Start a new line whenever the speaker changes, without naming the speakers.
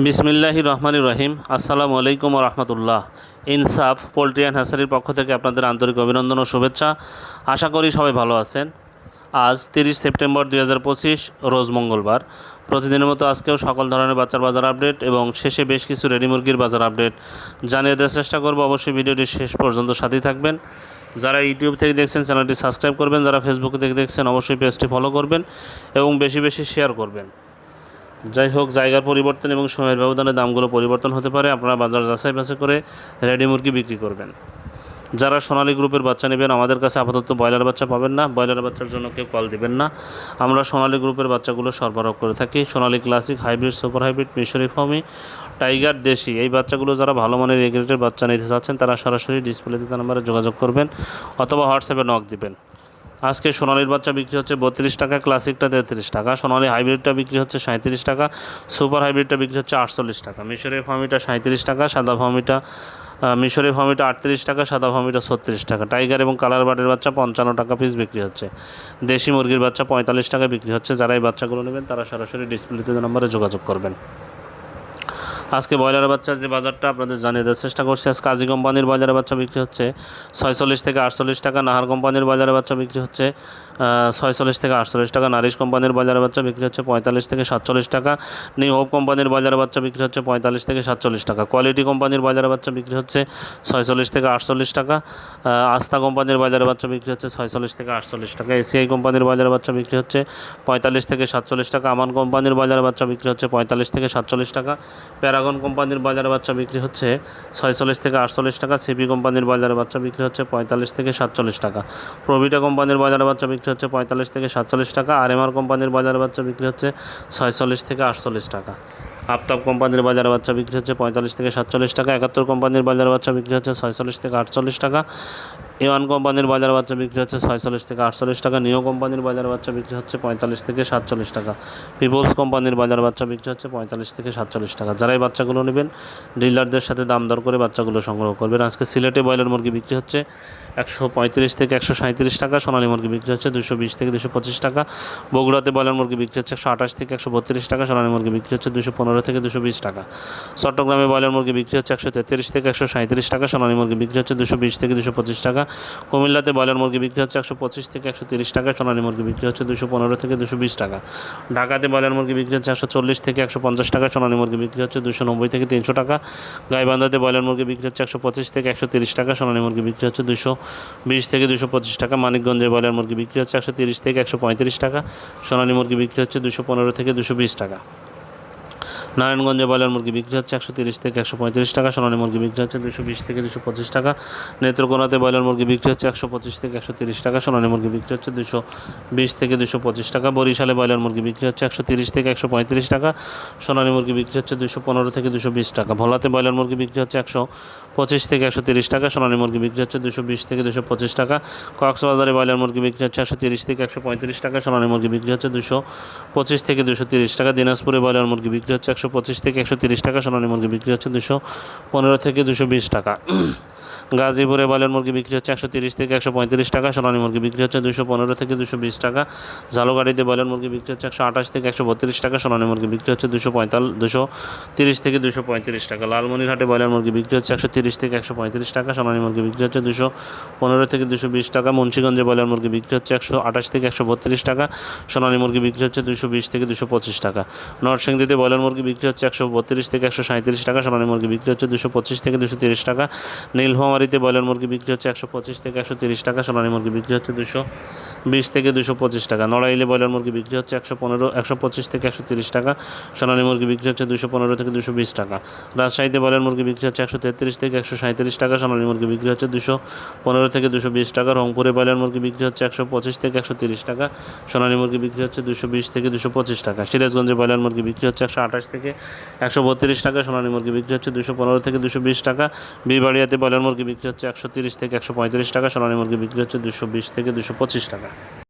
বিসমিল্লাহির রহমানির রহিম। আসসালামু আলাইকুম ওয়া রাহমাতুল্লাহ। ইনসাফ পোলট্রি অ্যান্ড হ্যাচারির পক্ষ থেকে আপনাদের আন্তরিক অভিনন্দন ও শুভেচ্ছা। আশা করি সবাই ভালো আছেন। আজ 30 সেপ্টেম্বর 2025 রোজ মঙ্গলবার। প্রতিদিনের মতো আজকেও সকল ধরনের বাচ্চার বাজার আপডেট এবং শেষে বেশ কিছু রেডি মুরগির বাজার আপডেট জানিয়ে দেওয়ার চেষ্টা করব। অবশ্যই ভিডিওটি শেষ পর্যন্ত সাথেই থাকবেন। যারা ইউটিউব থেকে দেখছেন চ্যানেলটি সাবস্ক্রাইব করবেন, যারা ফেসবুক থেকে দেখছেন অবশ্যই পেজটি ফলো করবেন এবং বেশি বেশি শেয়ার করবেন। যাই হোক, জায়গার পরিবর্তন এবং সময়ের ব্যবধানে দামগুলো পরিবর্তন হতে পারে। আপনারা বাজার যাচাই বাছাই করে রেডি মুরগি বিক্রি করবেন। যারা সোনালী গ্রুপের বাচ্চা নেবেন, আমাদের কাছে আপাতত ব্রয়লার বাচ্চা পাবেন না। ব্রয়লার বাচ্চার জন্য কেউ কল দিবেন না। আমরা সোনালী গ্রুপের বাচ্চাগুলো সরবরাহ করে থাকি। Sonali classic, hybrid, super hybrid, মিশরি ফার্মি, টাইগার, দেশি এই বাচ্চাগুলো যারা ভালো মানের এগ্রেডের বাচ্চা নিতে চাচ্ছেন তারা সরাসরি ডিসপ্লেতে নাম্বারে যোগাযোগ করবেন অথবা হোয়াটসঅ্যাপে নক দিবেন। আজকে সোনালির বাচ্চা বিক্রি হচ্ছে 32 টাকা, ক্লাসিকটা 33 টাকা, সোনালি হাইব্রিডটা বিক্রি হচ্ছে 37 টাকা, সুপার হাইব্রিডটা বিক্রি হচ্ছে 48 টাকা, মিশরি ফার্মিটা 37 টাকা, সাদা ফার্মিটা মিশরি ফার্মিটা 38 টাকা, সাদা ফার্মিটা 36 টাকা, টাইগার এবং কালার বার্ডের বাচ্চা 55 টাকা পিস বিক্রি হচ্ছে, দেশি মুরগির বাচ্চা 45 টাকা বিক্রি হচ্ছে। যারা এই বাচ্চাগুলো নেবেন তারা সরাসরি ডিসপ্লেতে নম্বরে যোগাযোগ করবেন। আজকে ব্রয়লারের বাচ্চার যে বাজারটা আপনাদের জানিয়ে দেওয়ার চেষ্টা করছি। আজকে কাজী কোম্পানির ব্রয়লারের বাচ্চা বিক্রি হচ্ছে 46 থেকে 48 টাকা, নাহার কোম্পানির ব্রয়লারের বাচ্চা বিক্রি হচ্ছে 46 থেকে 48 টাকা, নারিশ কোম্পানির ব্রয়লারের বাচ্চা বিক্রি হচ্ছে 45 থেকে 47 টাকা, নিউ হোপ কোম্পানির ব্রয়লারের বাচ্চা বিক্রি হচ্ছে 45 থেকে 47 টাকা, কোয়ালিটি কোম্পানির ব্রয়লারের বাচ্চা বিক্রি হচ্ছে 46 থেকে 48 টাকা, আস্থা কোম্পানির ব্রয়লারের বাচ্চা বিক্রি হচ্ছে 46 থেকে 48 টাকা, এসিআই কোম্পানির ব্রয়লারের বাচ্চা বিক্রি হচ্ছে 45 থেকে 47 টাকা, আমান কোম্পানির ব্রয়লারের বাচ্চা বিক্রি হচ্ছে 45 থেকে 47 টাকা, প্যারাগন কোম্পানির ব্রয়লারের বাচ্চা বিক্রি হচ্ছে 46 থেকে 48 টাকা, সিপি কোম্পানির ব্রয়লারের বাচ্চা বিক্রি হচ্ছে 45 থেকে 47 টাকা, প্রভিটা কোম্পানির ব্রয়লারের বাচ্চা বিক্রি হচ্ছে 45 থেকে 47 টাকা, আরএমআর কোম্পানির ব্রয়লারের বাচ্চা বিক্রি হচ্ছে 46 থেকে 48 টাকা, আফতাব কোম্পানির বাজারের বাচ্চা বিক্রি হচ্ছে 45 থেকে 47 টাকা, 71 কোম্পানির বাজারের বাচ্চা বিক্রি হচ্ছে 46 থেকে 48 টাকা, এওয়ান কোম্পানির বাজার বাচ্চা বিক্রি হচ্ছে 46 থেকে 48 টাকা, নিও কোম্পানির বাজার বাচ্চা বিক্রি হচ্ছে 45 থেকে 47 টাকা, পিপলস কোম্পানির বাজার বাচ্চা বিক্রি হচ্ছে 45 থেকে 47 টাকা। যারা এই বাচ্চাগুলো নেবেন ডিলারদের সাথে দাম দর করে বাচ্চাগুলো সংগ্রহ করবেন। আজকে সিলেটে ব্রয়লার মুরগি বিক্রি হচ্ছে 135 থেকে 137 টাকা, সোনালী মুরগি বিক্রি হচ্ছে 220 থেকে 225 টাকা, বগুড়াতে ব্রয়লার মুরগি বিক্রি হচ্ছে 128 থেকে 132 টাকা, সোনালী মুরগি বিক্রি হচ্ছে 215 থেকে 220 টাকা, চট্টগ্রামে ব্রয়লার মুরগি বিক্রি হচ্ছে 133 থেকে 137 টাকা, সোনালী মুরগি বিক্রি হচ্ছে 220 থেকে 225 টাকা, কুমিল্লাতে ব্রয়লার মুরগি বিক্রি হচ্ছে 125 থেকে 130 টাকা, সোনালী মুরগি বিক্রি হচ্ছে 215 থেকে 220 টাকা, ঢাকাতে ব্রয়লার মুরগি বিক্রি হচ্ছে 140 থেকে 150 টাকা, সোনালী মুরগি বিক্রি হচ্ছে 290 থেকে 300 টাকা, গাইবান্ধাতে ব্রয়লার মুরগি বিক্রি হচ্ছে 125 থেকে 130 টাকা, সোনালী মুরগি বিক্রি হচ্ছে 220 থেকে 225 টাকা, মানিকগঞ্জে ব্রয়লার মুরগি বিক্রি হচ্ছে 130 থেকে 135 টাকা, সোনালী মুরগি বিক্রি হচ্ছে 215 থেকে 220 টাকা, নারায়ণগঞ্জে ব্রয়লার মুরগি বিক্রি হচ্ছে 130 থেকে 135 টাকা, সোনালী মুরগি বিক্রি হচ্ছে 220 থেকে 225 টাকা, নেত্রকোনাতে ব্রয়লার মুরগি বিক্রি হচ্ছে 125 থেকে 130 টাকা, সোনালী মুরগি বিক্রি হচ্ছে 220 থেকে 225 টাকা, বরিশালে ব্রয়লার মুরগি বিক্রি হচ্ছে 130 থেকে 135 টাকা, সোনালী মুরগি বিক্রি হচ্ছে 215 থেকে 220 টাকা, ভোলাতে ব্রয়লার মুরগি বিক্রি হচ্ছে 125 থেকে 130 টাকা, সোনালী মুরগি বিক্রি হচ্ছে 220 থেকে 225 টাকা, কক্সবাজারে ব্রয়লার মুরগি বিক্রি হচ্ছে 130 থেকে 135 টাকা, সোনালী মুরগি বিক্রি হচ্ছে 225 থেকে 230 টাকা, দিনাজপুরে ব্রয়লার মুরগি বিক্রি হচ্ছে 125 থেকে 130 টাকা, সোনালী মুরগি বিক্রি হচ্ছে 215 থেকে 220 টাকা, গাজীপুরে ব্রয়লার মুরগি বিক্রি হচ্ছে 130 থেকে 135 টাকা, সোনালী মুরগি বিক্রি হচ্ছে 215 থেকে 220 টাকা, ঝালকাঠিতে ব্রয়লার মুরগি বিক্রি হচ্ছে 128 থেকে 132 টাকা, সোনালী মুরগি বিক্রি হচ্ছে 230 থেকে 235 টাকা, লালমনিরহাটে ব্রয়লার মুরগি বিক্রি হচ্ছে 130 থেকে 135 টাকা, সোনালী মুরগি বিক্রি হচ্ছে 215 থেকে 220 টাকা, মুন্সিগঞ্জে ব্রয়লার মুরগি বিক্রি হচ্ছে 128 থেকে 132 টাকা, সোনালী মুরগি বিক্রি হচ্ছে 220 থেকে 225 টাকা, নরসিংদীতে ব্রয়লার মুরগি বিক্রি হচ্ছে 132 থেকে 137 টাকা, সোনালী মুরগি বিক্রি হচ্ছে 225 থেকে 230 টাকা, নীলফামারীতে ব্রয়লার মুরগি বিক্রি হচ্ছে 125 থেকে 130 টাকা, সোনালী মুরগি বিক্রি হচ্ছে 220 থেকে 225 টাকা, নড়াইলে ব্রয়লার মুরগি বিক্রি হচ্ছে 125 থেকে 130 টাকা, সোনালী মুরগি বিক্রি হচ্ছে 215 থেকে 220 টাকা, রাজশাহীতে ব্রয়লার মুরগি বিক্রি হচ্ছে 133 থেকে 137 টাকা, সোনালী মুরগি বিক্রি হচ্ছে 215 থেকে 220 টাকা, রংপুরে ব্রয়লার মুরগি বিক্রি হচ্ছে 125 থেকে 130 টাকা, সোনালী মুরগি বিক্রি হচ্ছে 220 থেকে 225 টাকা, সিরাজগঞ্জে ব্রয়লার মুরগি বিক্রি হচ্ছে 128 থেকে 132 টাকা, সোনালী মুরগি বিক্রি হচ্ছে 215 থেকে 220 টাকা, বিবাড়িয়াতে ব্রয়লার মুরগি বিক্রি হচ্ছে 130 থেকে 135 টাকা, সোনালী মুরগি বিক্রি হচ্ছে 220 থেকে 225 টাকা।